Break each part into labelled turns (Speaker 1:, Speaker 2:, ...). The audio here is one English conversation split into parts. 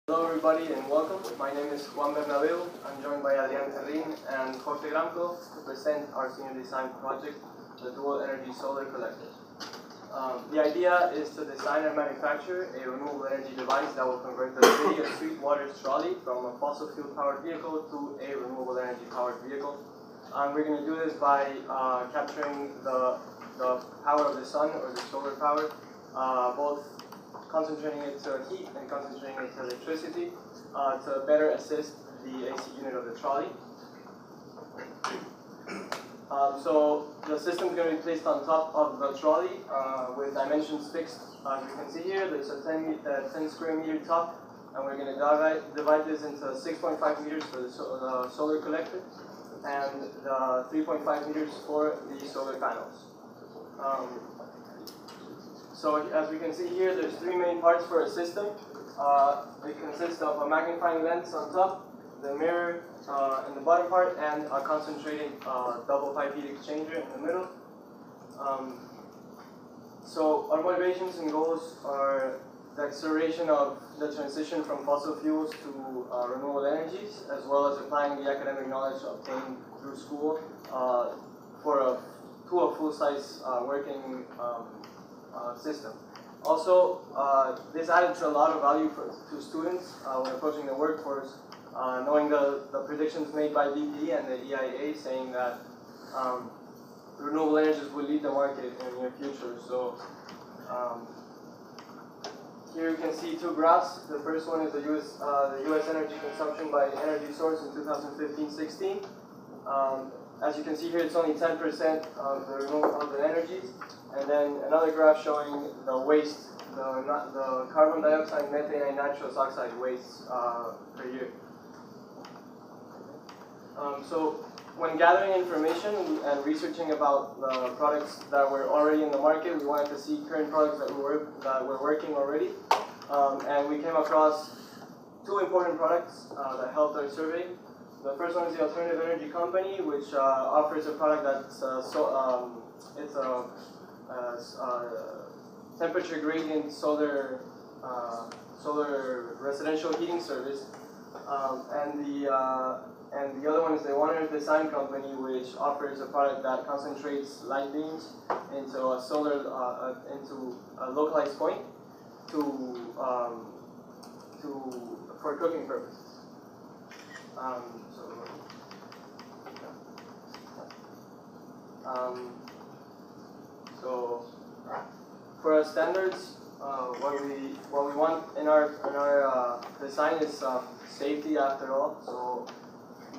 Speaker 1: Hello everybody and welcome. My name is Juan Bernabeu. I'm joined by Adrian and Jorge Gramcko to present our senior design project, the Dual Energy Solar Collector. The idea is to design and manufacture a renewable energy device that will convert the city of Sweetwater's trolley from a fossil fuel powered vehicle to a renewable energy powered vehicle. We're going to do this by capturing the power of the sun, or the solar power, both concentrating it to heat and concentrating it to electricity to better assist the AC unit of the trolley. So the system is going to be placed on top of the trolley with dimensions fixed. As you can see here, there's a 10 square meter top, and we're going to divide this into 6.5 meters for the solar collector and the 3.5 meters for the solar panels. So as we can see here, there's three main parts for a system. It consists of a magnifying lens on top, the mirror in the bottom part, and a concentrating double pipe heat exchanger in the middle. So our motivations and goals are the acceleration of the transition from fossil fuels to renewable energies, as well as applying the academic knowledge obtained through school to a full-size working system. Also, this added to a lot of value to students when approaching the workforce, knowing the predictions made by BP and the EIA saying that renewable energies will lead the market in the near future. So here you can see two graphs. The first one is the US energy consumption by energy source in 2015-16. As you can see here, it's only 10% of the energies. And then another graph showing the waste, the carbon dioxide, methane, and nitrous oxide wastes per year. So when gathering information and researching about the products that were already in the market, we wanted to see current products that were working already. And we came across two important products that helped our survey. The first one is the Alternative Energy Company, which offers a product that's it's a temperature gradient solar residential heating service, and the other one is the Warner Design Company, which offers a product that concentrates light beams into a into a localized point for cooking purposes. So for our standards, what we want in our design is safety after all. So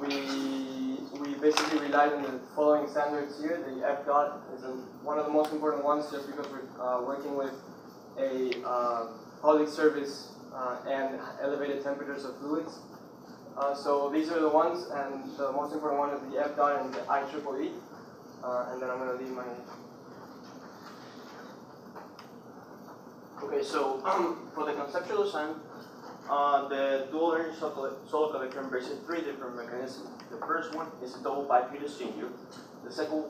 Speaker 1: we basically relied on the following standards here. The F-dot is one of the most important ones, just because we're working with a public service and elevated temperatures of fluids. So these are the ones, and the most important one is the F-dot and the IEEE. And then I'm going to leave my...
Speaker 2: Okay, so for the conceptual design, the dual energy solar collector embraces three different mechanisms. The first one is a double pipe heat exchanger. The second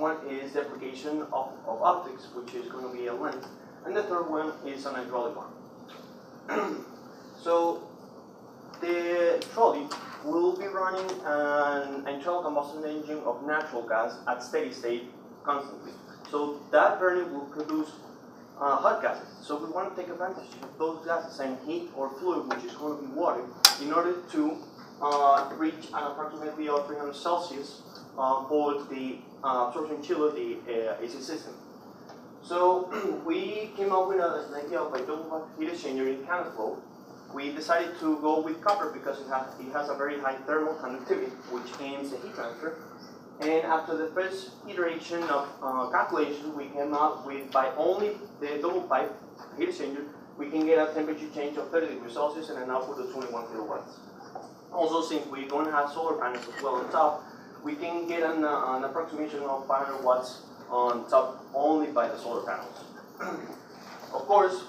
Speaker 2: one is the application of optics, which is going to be a lens. And the third one is an hydraulic one. So the trolley will be running an internal combustion engine of natural gas at steady state constantly. So that burning will produce hot gases. So we want to take advantage of those gases and heat or fluid, which is going to be water, in order to reach an approximately of 300 Celsius for the absorption chill of the AC system. So we came up with an idea of a double heat exchanger in can flow. We decided to go with copper because it has a very high thermal conductivity, which aims at heat transfer. And after the first iteration of calculation, we came up with, by only the double pipe heat exchanger, we can get a temperature change of 30 degrees Celsius and an output of 21 kilowatts. Also, since we're going to have solar panels as well on top, we can get an approximation of 500 watts on top only by the solar panels. Of course,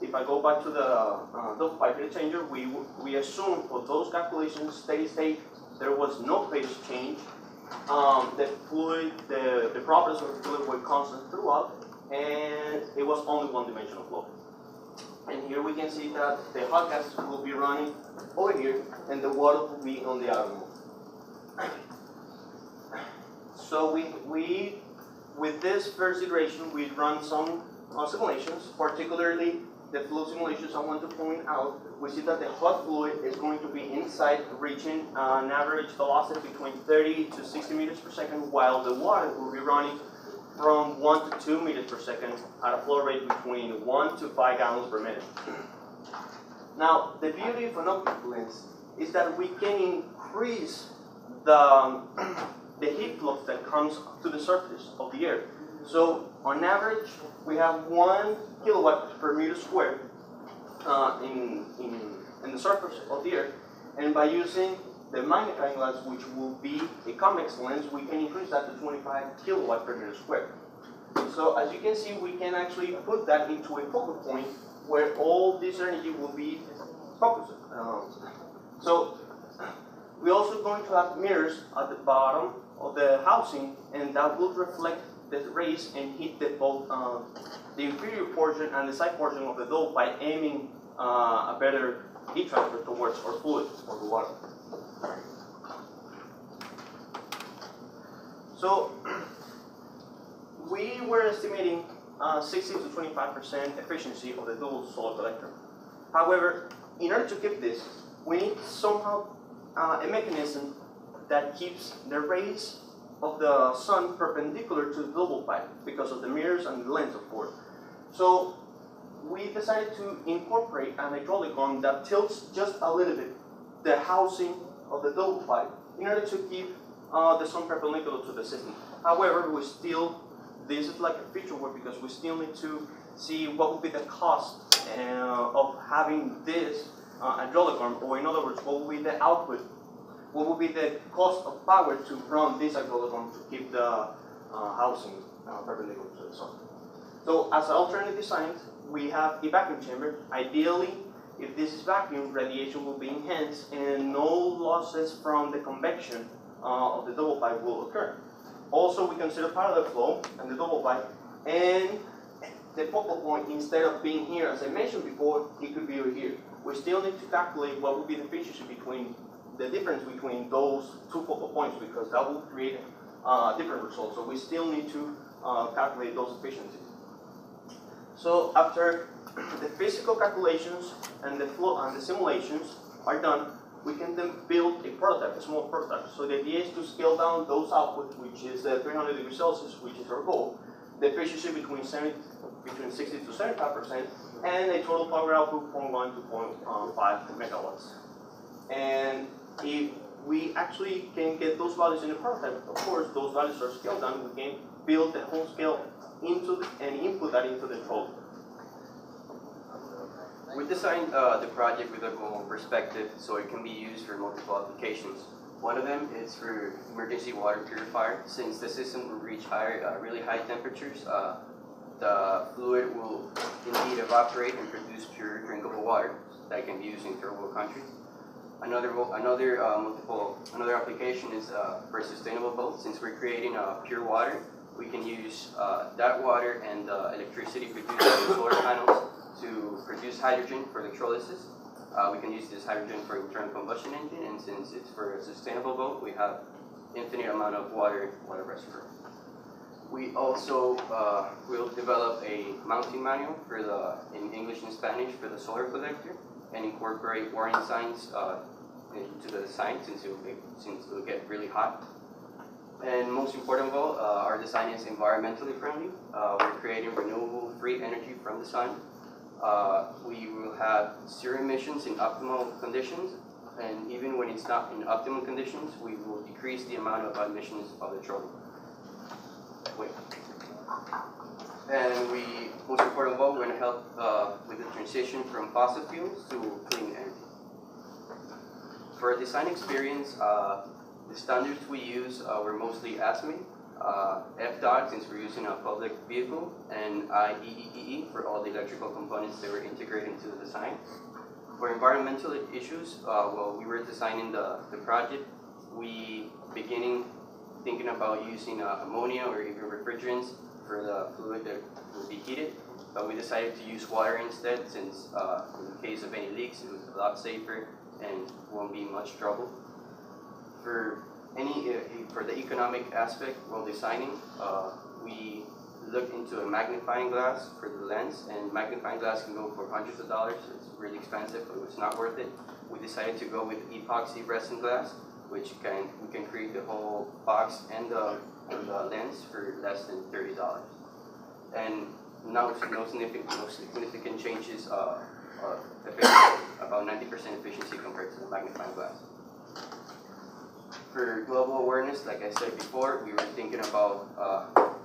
Speaker 2: if I go back to the double pipe heat exchanger, we assume for those calculations, steady state, there was no phase change. The fluid, the properties of the fluid were constant throughout, and it was only one-dimensional flow. And here we can see that the hot gas will be running over here, and the water will be on the outer mode. So with this first iteration, we run some simulations, particularly the flow simulations. I want to point out, we see that the hot fluid is going to be inside, reaching an average velocity between 30 to 60 meters per second, while the water will be running from 1 to 2 meters per second at a flow rate between 1 to 5 gallons per minute. Now, the beauty of an optic lens is that we can increase the heat flux that comes to the surface of the earth. So, on average, we have 1 kilowatt per meter squared in the surface of the earth, and by using the magnifying glass, which will be a convex lens, we can increase that to 25 kilowatt per meter squared. So as you can see, we can actually put that into a focal point where all this energy will be focused. So we're also going to have mirrors at the bottom of the housing, and that will reflect the rays and hit both the inferior portion and the side portion of the dome by aiming a better heat transfer towards our fluid or the water. So we were estimating 60 to 25% efficiency of the dual solar collector. However, in order to keep this, we need somehow a mechanism that keeps the rays of the sun perpendicular to the double pipe because of the mirrors and the lens, of course. So we decided to incorporate an hydraulic arm that tilts just a little bit the housing of the double pipe in order to keep the sun perpendicular to the system. However, this is like a feature work because we still need to see what would be the cost of having this hydraulic arm, or in other words, what would be the output, what would be the cost of power to run this hydraulic arm to keep the housing perpendicular to the sun. So as an alternative design, we have a vacuum chamber. Ideally, if this is vacuum, radiation will be enhanced and no losses from the convection of the double pipe will occur. Also, we consider parallel flow and the double pipe, and the focal point, instead of being here, as I mentioned before, it could be over here. We still need to calculate what would be the efficiency between the difference between those two focal points, because that will create different results. So we still need to calculate those efficiencies. So after the physical calculations and the flow and the simulations are done, we can then build a prototype, a small prototype. So the idea is to scale down those outputs, which is 300 degrees Celsius, which is our goal, the efficiency between 60 to 75%, and a total power output 0.1 to 0.5 megawatts. And if we actually can get those values in the prototype, of course, those values are scaled down. We can build the whole scale and input that into the controller.
Speaker 3: We designed the project with a global perspective so it can be used for multiple applications. One of them is for emergency water purifier. Since the system will reach really high temperatures, the fluid will indeed evaporate and produce pure drinkable water that can be used in third world countries. Another application is for sustainable boats. Since we're creating pure water, we can use that water and electricity produced by the solar panels to produce hydrogen for electrolysis. We can use this hydrogen for internal combustion engine, and since it's for a sustainable boat, we have infinite amount of water reservoir. We also will develop a mounting manual for in English and Spanish for the solar collector, and incorporate warning signs into the design since it will get really hot. And most important of all, our design is environmentally friendly. We're creating renewable free energy from the sun. We will have zero emissions in optimal conditions, and even when it's not in optimal conditions, we will decrease the amount of emissions of the petroleum. And most important of all, we're going to help with the transition from fossil fuels to clean energy. For our design experience, the standards we use were mostly ASME, FDOT since we're using a public vehicle, and IEEE for all the electrical components that were integrated into the design. For environmental issues, while we were designing the project, we beginning thinking about using ammonia or even refrigerants for the fluid that will be heated. but we decided to use water instead since in case of any leaks it was a lot safer and won't be much trouble. For the economic aspect while designing, we looked into a magnifying glass for the lens, and magnifying glass can go for hundreds of dollars. It's really expensive, but it's not worth it. We decided to go with epoxy resin glass, which we can create the whole box and the lens for less than $30. And no significant changes, about 90% efficiency compared to the magnifying glass. For global awareness, like I said before, we were thinking about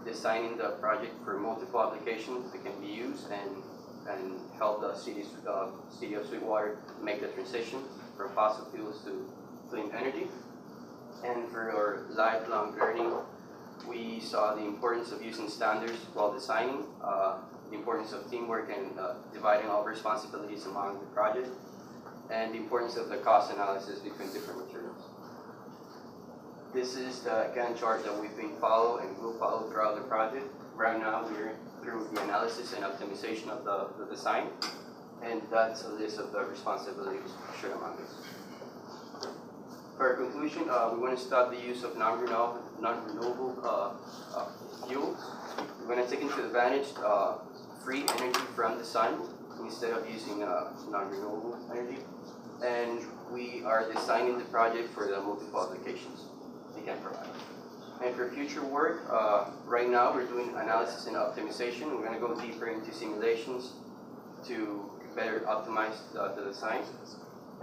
Speaker 3: designing the project for multiple applications that can be used and help the city of Sweetwater make the transition from fossil fuels to clean energy. And for our lifelong learning, we saw the importance of using standards while designing, the importance of teamwork and dividing all responsibilities among the project, and the importance of the cost analysis between different materials. This is the Gantt chart that we've been following and will follow throughout the project. Right now we're through the analysis and optimization of the design, and that's a list of the responsibilities shared among us. For our conclusion, we want to stop the use of non-renewable fuels. We're going to take into advantage free energy from the sun instead of using non-renewable energy. And we are designing the project for the multiple applications they can provide. And for future work, right now we're doing analysis and optimization. We're going to go deeper into simulations to better optimize the design.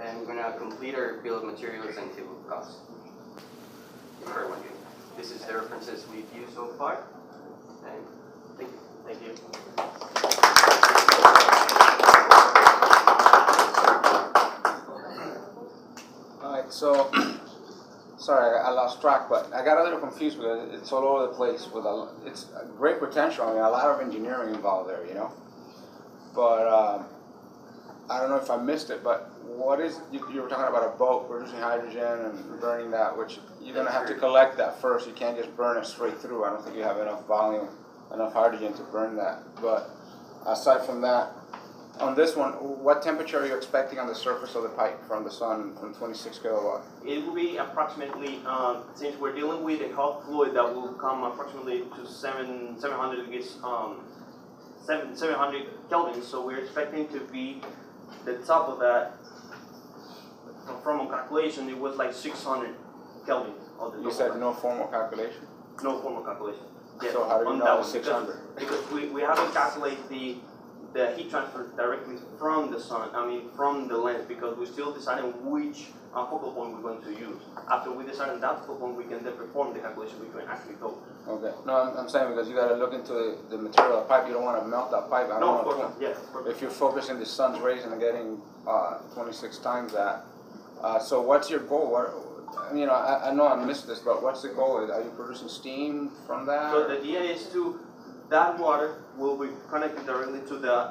Speaker 3: And we're going to complete our bill of materials and table of costs. This is the references we've used so far. And thank you.
Speaker 2: Thank you.
Speaker 4: All right, so sorry, I lost track, but I got a little confused because it's all over the place. It's a great potential. I mean, a lot of engineering involved there, you know. But I don't know if I missed it, but what is, you were talking about a boat producing hydrogen and burning that, which you're going to have to collect that first. You can't just burn it straight through. I don't think you have enough volume, enough hydrogen to burn that. But aside from that, on this one, what temperature are you expecting on the surface of the pipe from the sun from 26 kilowatt?
Speaker 2: It will be approximately, since we're dealing with a hot fluid that will come approximately to 700 degrees, 700 Kelvin, so we're expecting to be the top of that. From a calculation, it was like 600 Kelvin.
Speaker 4: You said no formal calculation?
Speaker 2: No formal calculation. Yes,
Speaker 4: so how do you know it's 600?
Speaker 2: Because we haven't calculated the heat transfer directly from the sun, from the lens, because we're still deciding which focal point we're going to use. After we decide on that focal point, we can then perform the calculation we can actually go.
Speaker 4: Okay. No, I'm saying because you got to look into the material of the pipe. You don't want to melt that pipe.
Speaker 2: No, of course not. Yes.
Speaker 4: If you're focusing the sun's rays and getting 26 times that, so what's your goal? I know I missed this, but what's the goal? Are you producing steam from that?
Speaker 2: So the idea is that water will be connected directly to the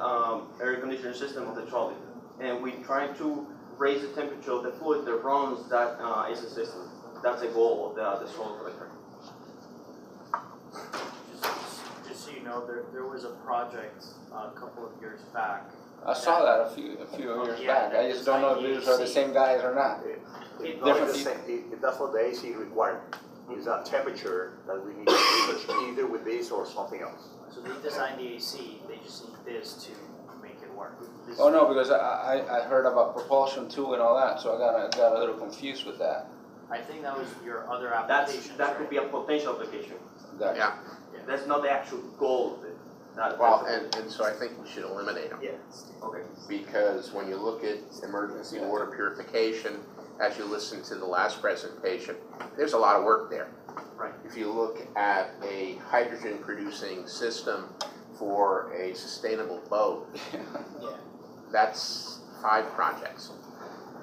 Speaker 2: air conditioning system of the trolley, and we try to raise the temperature of the fluid that runs that AC system. That's the goal of the solar collector.
Speaker 5: Just so you know, there was a project a couple of years back.
Speaker 4: I saw that a few years back. I just don't know if these are the same guys or not.
Speaker 6: That's what the AC requirement. Is that temperature that we need to research either with this or something else.
Speaker 5: So they designed the AC, they just need this to make it work.
Speaker 4: Oh no, because I heard about propulsion too and all that, so I got a little confused with that.
Speaker 5: I think that was your other application.
Speaker 2: That could be a potential application.
Speaker 4: Gotcha.
Speaker 7: Yeah.
Speaker 2: That's not the actual goal of it.
Speaker 7: Well, and so I think we should eliminate them.
Speaker 2: Yeah. Okay.
Speaker 7: Because when you look at emergency water purification, as you listen to the last presentation, there's a lot of work there.
Speaker 2: Right.
Speaker 7: If you look at a hydrogen producing system for a sustainable boat, that's 5 projects.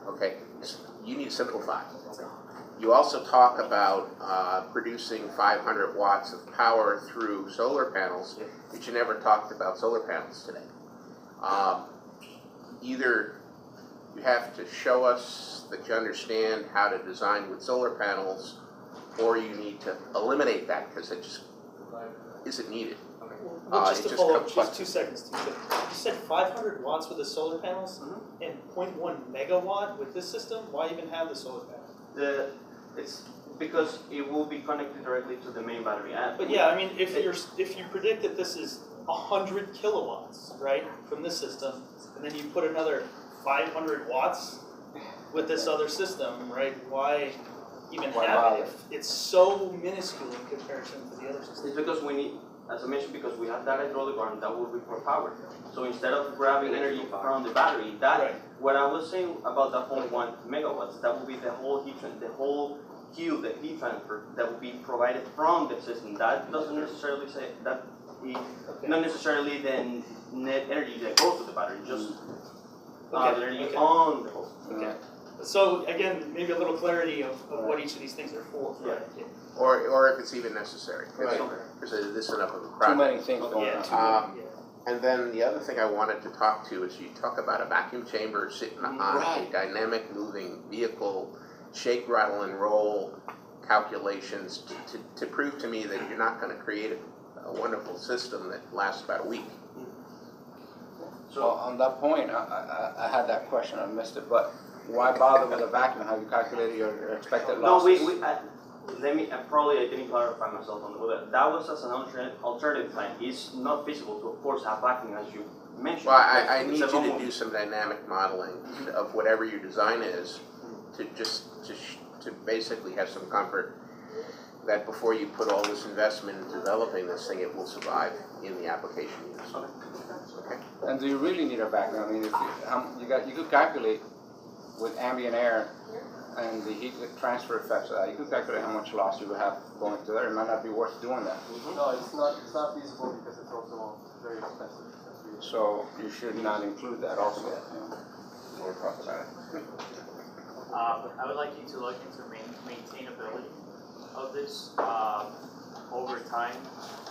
Speaker 7: Okay, you need to simplify. You also talk about producing 500 watts of power through solar panels, but you never talked about solar panels today. Either you have to show us that you understand how to design with solar panels, or you need to eliminate that because it just isn't needed.
Speaker 8: Well, just to
Speaker 7: it
Speaker 8: follow up,
Speaker 7: comes
Speaker 8: just 2 seconds. You said 500 watts with the solar panels and 0.1 megawatt with this system. Why even have the solar panels?
Speaker 2: It's because it will be connected directly to the main battery.
Speaker 8: But yeah, I mean, if you predict that this is 100 kilowatts, right, from this system, and then you put another 500 watts with this other system, right? Why even have it if it's so minuscule in comparison to the other system?
Speaker 2: It's because we need, as I mentioned, because we have that hydraulic arm that will require power. So instead of grabbing energy from the battery, what I was saying about the 0.1 megawatts, that will be the whole heat, the whole queue, the heat transfer that will be provided from the system. That doesn't necessarily say that not necessarily the net energy that goes to the battery, just the energy on the whole system.
Speaker 8: Okay. So again, maybe a little clarity of what each of these things are for. Right?
Speaker 2: Yeah.
Speaker 7: Or if it's even necessary.
Speaker 4: Right.
Speaker 7: Because this enough of a
Speaker 4: Too
Speaker 7: project.
Speaker 4: many things going on.
Speaker 7: And then the other thing I wanted to talk to is you talk about a vacuum chamber sitting on a dynamic moving vehicle, shake, rattle, and roll calculations to prove to me that you're not going to create a wonderful system that lasts about a week.
Speaker 4: So on that point, I had that question, I missed it, but why bother with a vacuum? Have you calculated your expected losses?
Speaker 2: No, I didn't clarify myself on that. That was as an alternative plan. It's not feasible to, of course, have vacuum as you mentioned.
Speaker 7: Well, I need you to do some dynamic modeling of whatever your design is to basically have some comfort that before you put all this investment in developing this thing, it will survive in the application use. Okay.
Speaker 4: And do you really need a vacuum? I mean, if you could calculate with ambient air and the heat transfer effects of that, you could calculate how much loss you would have going through there. It might not be worth doing that.
Speaker 1: No, it's not feasible because it's also very expensive.
Speaker 4: So you should not include that also. We'll talk about it.
Speaker 5: I would like you to look into maintainability of this. Over time,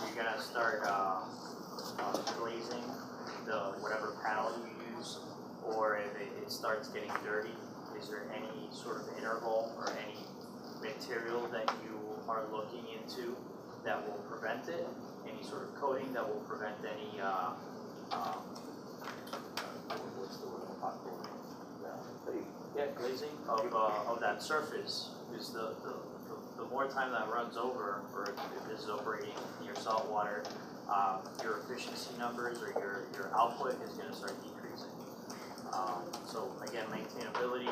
Speaker 5: you're gonna start glazing the whatever panel you use, or if it starts getting dirty, is there any sort of interval or any material that you are looking into that will prevent it? Any sort of coating that will prevent any what's the word? Glazing of that surface, because the more time that runs over, or if this is operating in your salt water, your efficiency numbers or your output is going to start decreasing. So again, maintainability,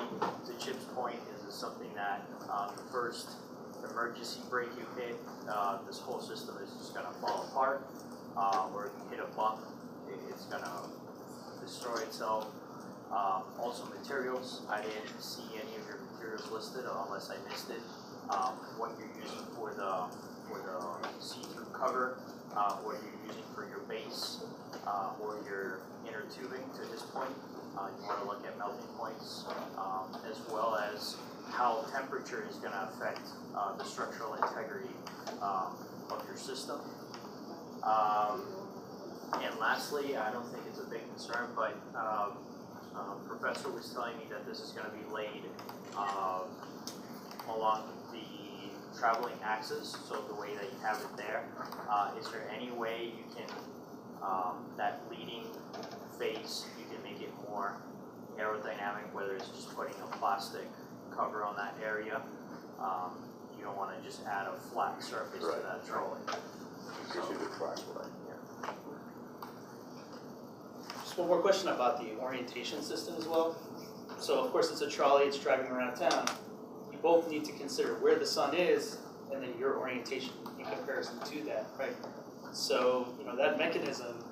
Speaker 5: to Chip's point, is something that the first emergency brake you hit, this whole system is just going to fall apart, or if you hit a bump, it's going to destroy itself. Also materials, I didn't see any of your materials listed unless I missed it. What you're using for the see-through cover, what you're using for your base, or your inner tubing to this point. You want to look at melting points, as well as how temperature is going to affect the structural integrity of your system. And lastly, I don't think it's a big concern, but Professor was telling me that this is going to be laid along the traveling axis, so the way that you have it there. Is there any way you can, that leading face, you can make it more aerodynamic, whether it's just putting a plastic cover on that area? You don't want to just add a flat surface to that trolley.
Speaker 8: Just one more question about the orientation system as well. So of course it's a trolley, it's driving around town. You both need to consider where the sun is and then your orientation in comparison to that, right? So, that mechanism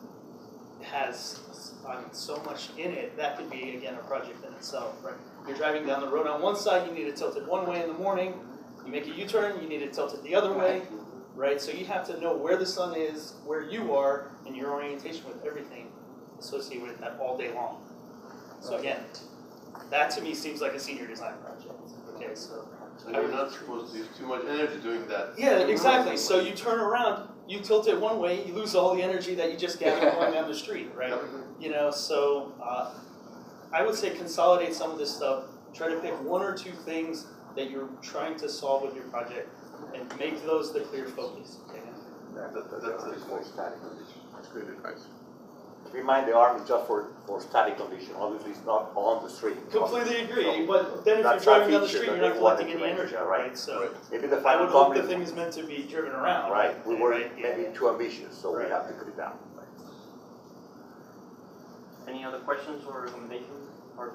Speaker 8: has so much in it, that could be, again, a project in itself, right? You're driving down the road on one side, you need it tilted one way in the morning, you make a U-turn, you need it tilted the other way, right? So you have to know where the sun is, where you are, and your orientation with everything associated with that all day long. So again, that to me seems like a senior design project. Okay, so
Speaker 9: you're not supposed to use too much energy doing that.
Speaker 8: Yeah, exactly. So you turn around, you tilt it one way, you lose all the energy that you just gathered going down the street, right? So I would say consolidate some of this stuff. Try to pick one or two things that you're trying to solve with your project, and make those the clear focus. Okay?
Speaker 7: That's good advice.
Speaker 6: Remind the arm is just for static condition, obviously it's not on the street.
Speaker 8: Completely agree,
Speaker 6: So,
Speaker 8: but then if you're
Speaker 6: that's our
Speaker 8: driving down the
Speaker 6: feature
Speaker 8: street,
Speaker 6: that
Speaker 8: you're not
Speaker 6: they wanted
Speaker 8: collecting
Speaker 6: to
Speaker 8: any
Speaker 6: mention,
Speaker 8: energy,
Speaker 6: right?
Speaker 8: right? So
Speaker 6: Maybe the
Speaker 8: I
Speaker 6: final
Speaker 8: would hope the
Speaker 6: comment,
Speaker 8: thing is meant to be driven around.
Speaker 6: right, we were
Speaker 8: right? Yeah.
Speaker 6: maybe too ambitious, so we
Speaker 8: Right.
Speaker 6: have to cut it down.
Speaker 2: Any other questions or recommendations? Or